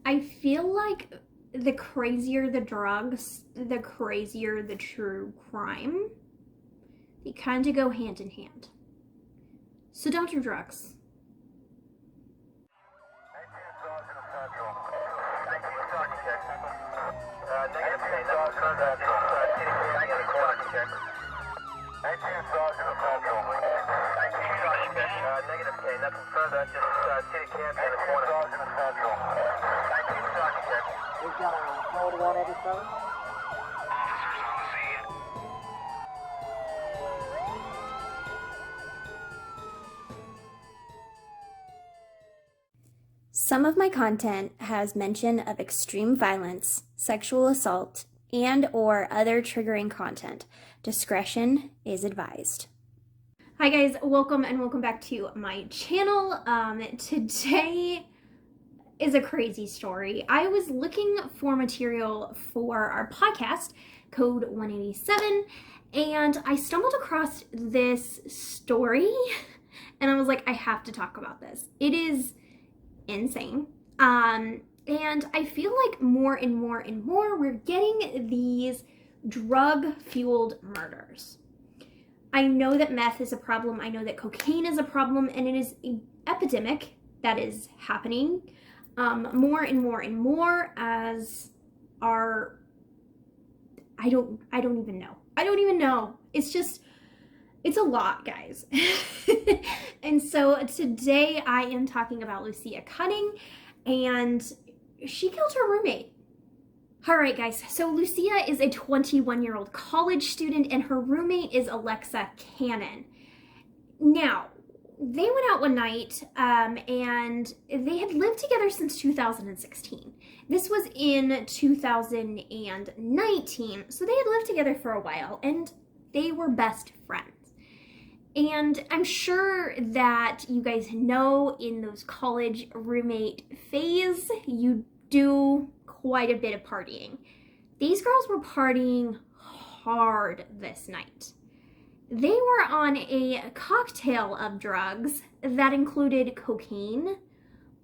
I feel like the crazier the drugs, the crazier the true crime. They kind of go hand in hand. So don't do drugs. Negative K, nothing further, just city camp in the corner. We've got a code 187. Officers on the scene. Some of my content has mention of extreme violence, sexual assault, and or other triggering content. Discretion is advised. Hi guys, welcome back to my channel. Today is a crazy story. I was looking for material for our podcast, Code 187, and I stumbled across this story and I was like, I have to talk about this. It is insane. And I feel like more and more we're getting these drug-fueled murders. I know that meth is a problem, I know that cocaine is a problem, and it is an epidemic that is happening more and more as our, I don't even know. It's a lot, guys. And so today I am talking about Luisa Cutting, and she killed her roommate. All right, guys, so Luisa is a 21-year-old college student, and her roommate is Alexa Cannon. Now, they went out one night, and they had lived together since 2016. This was in 2019, so they had lived together for a while, and they were best friends. And I'm sure that you guys know in those college roommate phase, you do quite a bit of partying. These girls were partying hard this night. They were on a cocktail of drugs that included cocaine,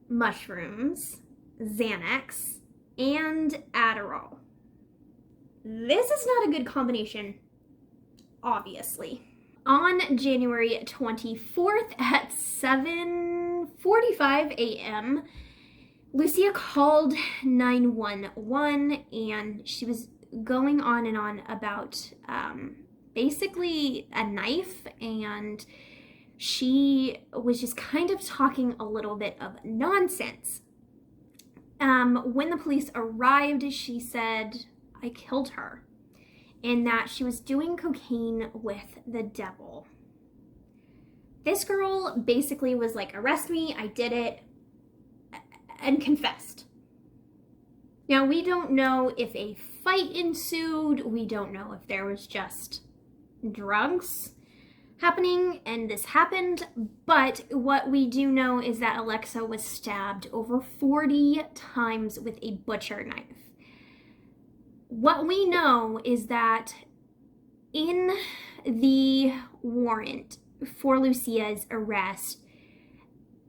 mushrooms, Xanax, and Adderall. This is not a good combination, obviously. On January 24th at 7:45 a.m., Luisa called 911, and she was going on and on about basically a knife, and she was just kind of talking a little bit of nonsense. When the police arrived, she said, "I killed her," and that she was doing cocaine with the devil. This girl basically was like, "Arrest me, I did it," and confessed. Now, we don't know if a fight ensued. We don't know if there was just drugs happening and this happened, but what we do know is that Alexa was stabbed over 40 times with a butcher knife. What we know is that in the warrant for Luisa's arrest,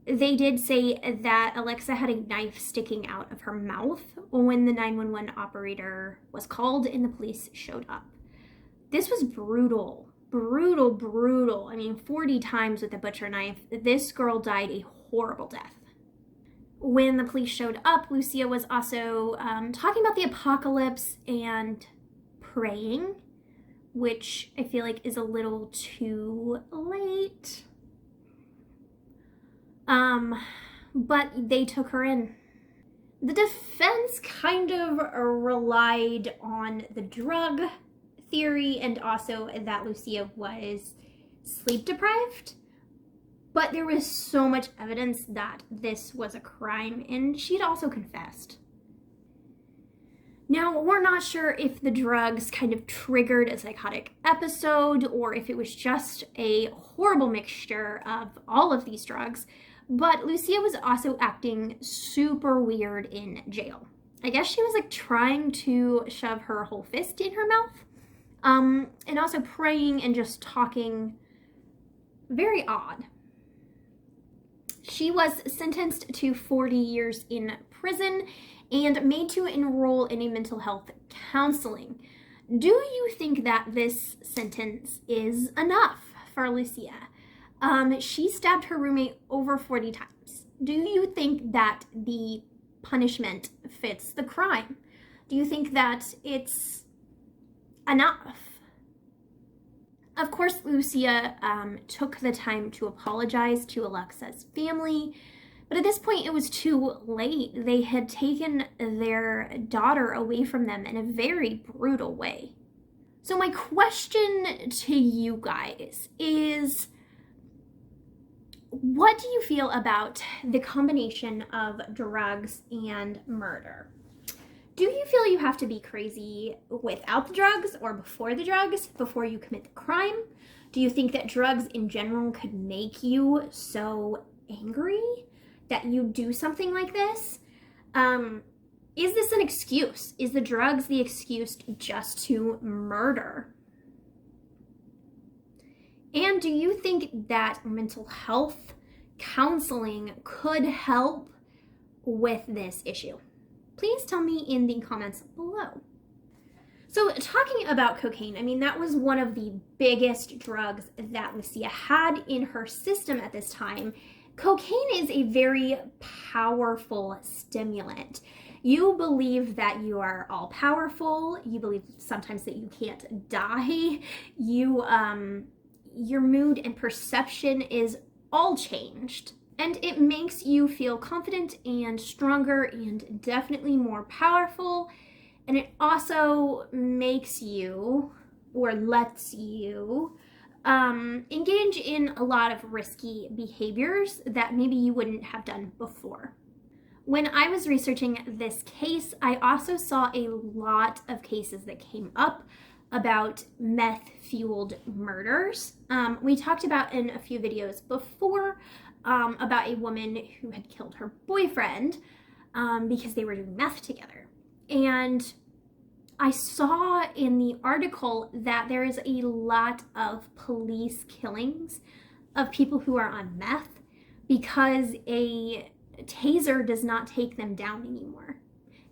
they did say that Alexa had a knife sticking out of her mouth when the 911 operator was called and the police showed up. This was brutal. I mean, 40 times with a butcher knife. This girl died a horrible death. When the police showed up, Luisa was also talking about the apocalypse and praying, which I feel like is a little too late. But they took her in. The defense kind of relied on the drug theory and also that Luisa was sleep deprived. But there was so much evidence that this was a crime, and she'd also confessed. Now, we're not sure if the drugs kind of triggered a psychotic episode or if it was just a horrible mixture of all of these drugs, but Luisa was also acting super weird in jail. I guess she was like trying to shove her whole fist in her mouth, and also praying and just talking very odd. She was sentenced to 40 years in prison and made to enroll in a mental health counseling. Do you think that this sentence is enough for Lucia? She stabbed her roommate over 40 times. Do you think that the punishment fits the crime? Do you think that it's enough? Of course, Lucia took the time to apologize to Alexa's family, but at this point it was too late. They had taken their daughter away from them in a very brutal way. So my question to you guys is, what do you feel about the combination of drugs and murder? Do you feel you have to be crazy without the drugs or before the drugs before you commit the crime? Do you think that drugs in general could make you so angry that you do something like this? Is this an excuse? Is the drugs the excuse just to murder? And do you think that mental health counseling could help with this issue? Please tell me in the comments below. So talking about cocaine, I mean, that was one of the biggest drugs that Lucia had in her system at this time. Cocaine is a very powerful stimulant. You believe that you are all powerful. You believe sometimes that you can't die. Your mood and perception is all changed. And it makes you feel confident and stronger and definitely more powerful. And it also makes you, or lets you, engage in a lot of risky behaviors that maybe you wouldn't have done before. When I was researching this case, I also saw a lot of cases that came up about meth-fueled murders. We talked about in a few videos before about a woman who had killed her boyfriend because they were doing meth together. And I saw in the article that there is a lot of police killings of people who are on meth because a taser does not take them down anymore.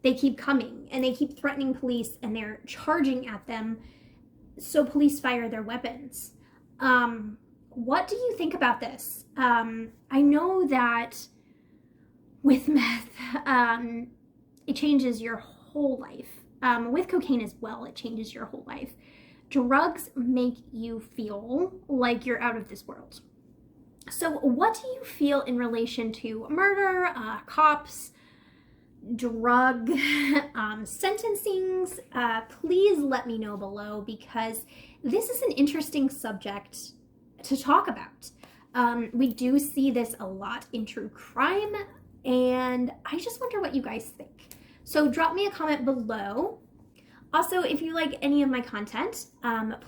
They keep coming and they keep threatening police and they're charging at them, so police fire their weapons. What do you think about this? I know that with meth, it changes your whole life. With cocaine as well, it changes your whole life. Drugs make you feel like you're out of this world. So what do you feel in relation to murder, cops, drug sentencings? Please let me know below, because this is an interesting subject to talk about. We do see this a lot in true crime, and I just wonder what you guys think. So drop me a comment below. Also, if you like any of my content,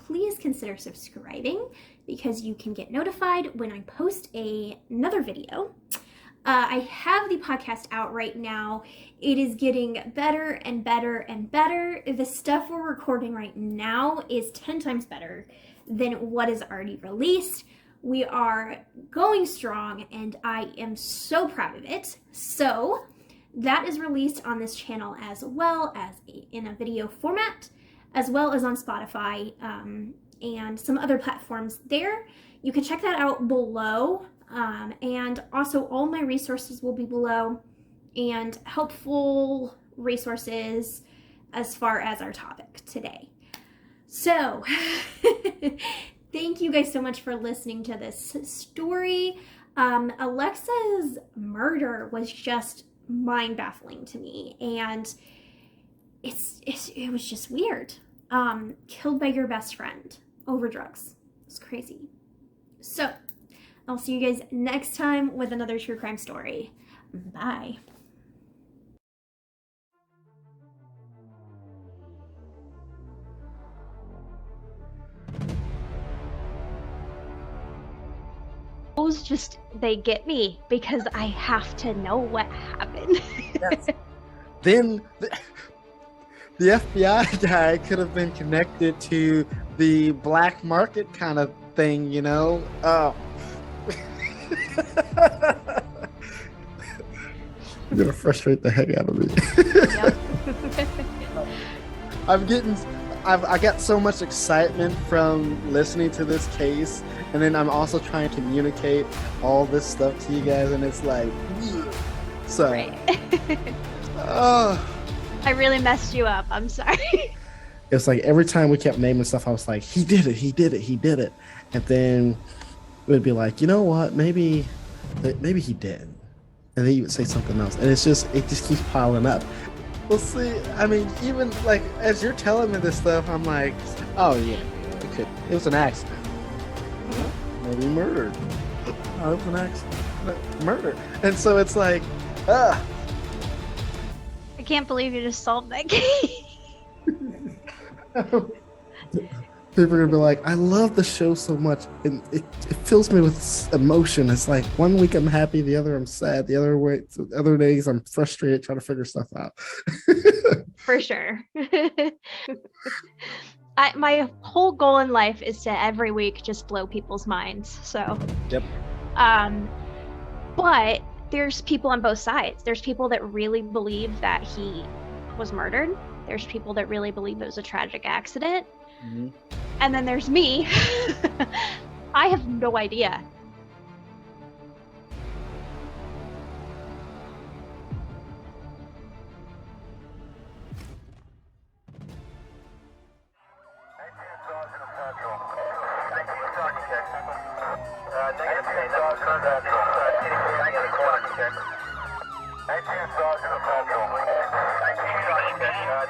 please consider subscribing, because you can get notified when I post another video. I have the podcast out right now. It is getting better and better and better. The stuff we're recording right now is 10 times better than what is already released. We are going strong and I am so proud of it. So that is released on this channel as well as in a video format, as well as on Spotify and some other platforms there. You can check that out below. And also all my resources will be below, and helpful resources as far as our topic today. So thank you guys so much for listening to this story. Alexa's murder was just mind-baffling to me, and it was just weird. Killed by your best friend over drugs. It's crazy. So I'll see you guys next time with another true crime story. Bye. Those just, they get me because I have to know what happened. Yes. Then the FBI guy could have been connected to the black market kind of thing, you know? You're gonna frustrate the heck out of me. I got so much excitement from listening to this case, and then I'm also trying to communicate all this stuff to you guys, and it's like, so. Right. Oh. I really messed you up. I'm sorry. It's like every time we kept naming stuff, I was like, he did it. And then it would be like, you know what? Maybe he did. And then you would say something else. And it just keeps piling up. Well, see, I mean, even like as you're telling me this stuff, I'm like, oh yeah, it was an accident. Maybe murdered. Oh, it was an accident. Murder. And so it's like, I can't believe you just solved that case. People are gonna be like, I love the show so much, and it fills me with emotion. It's like one week I'm happy, the other I'm sad, the other days I'm frustrated trying to figure stuff out. For sure. My whole goal in life is to every week just blow people's minds. So, yep. But there's people on both sides. There's people that really believe that he was murdered. There's people that really believe it was a tragic accident. Mm-hmm. And then there's me. I have no idea.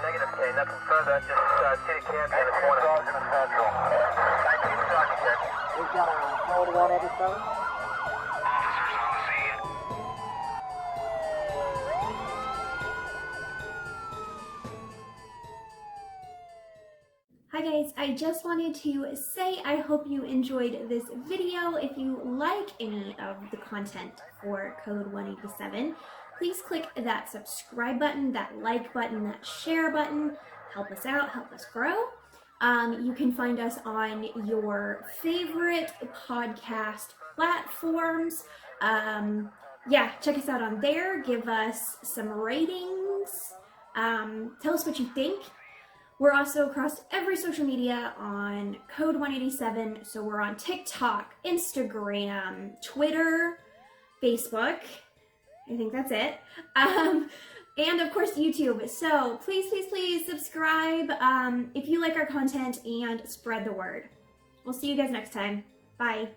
Negative K, nothing further, just city camp in the corner. We've got a code 187. Hi guys, I just wanted to say I hope you enjoyed this video. If you like any of the content for Code 187, please click that subscribe button, that like button, that share button. Help us out, help us grow. You can find us on your favorite podcast platforms. Yeah, check us out on there. Give us some ratings. Tell us what you think. We're also across every social media on Code 187. So we're on TikTok, Instagram, Twitter, Facebook. I think that's it. And of course, YouTube. So please subscribe if you like our content and spread the word. We'll see you guys next time. Bye.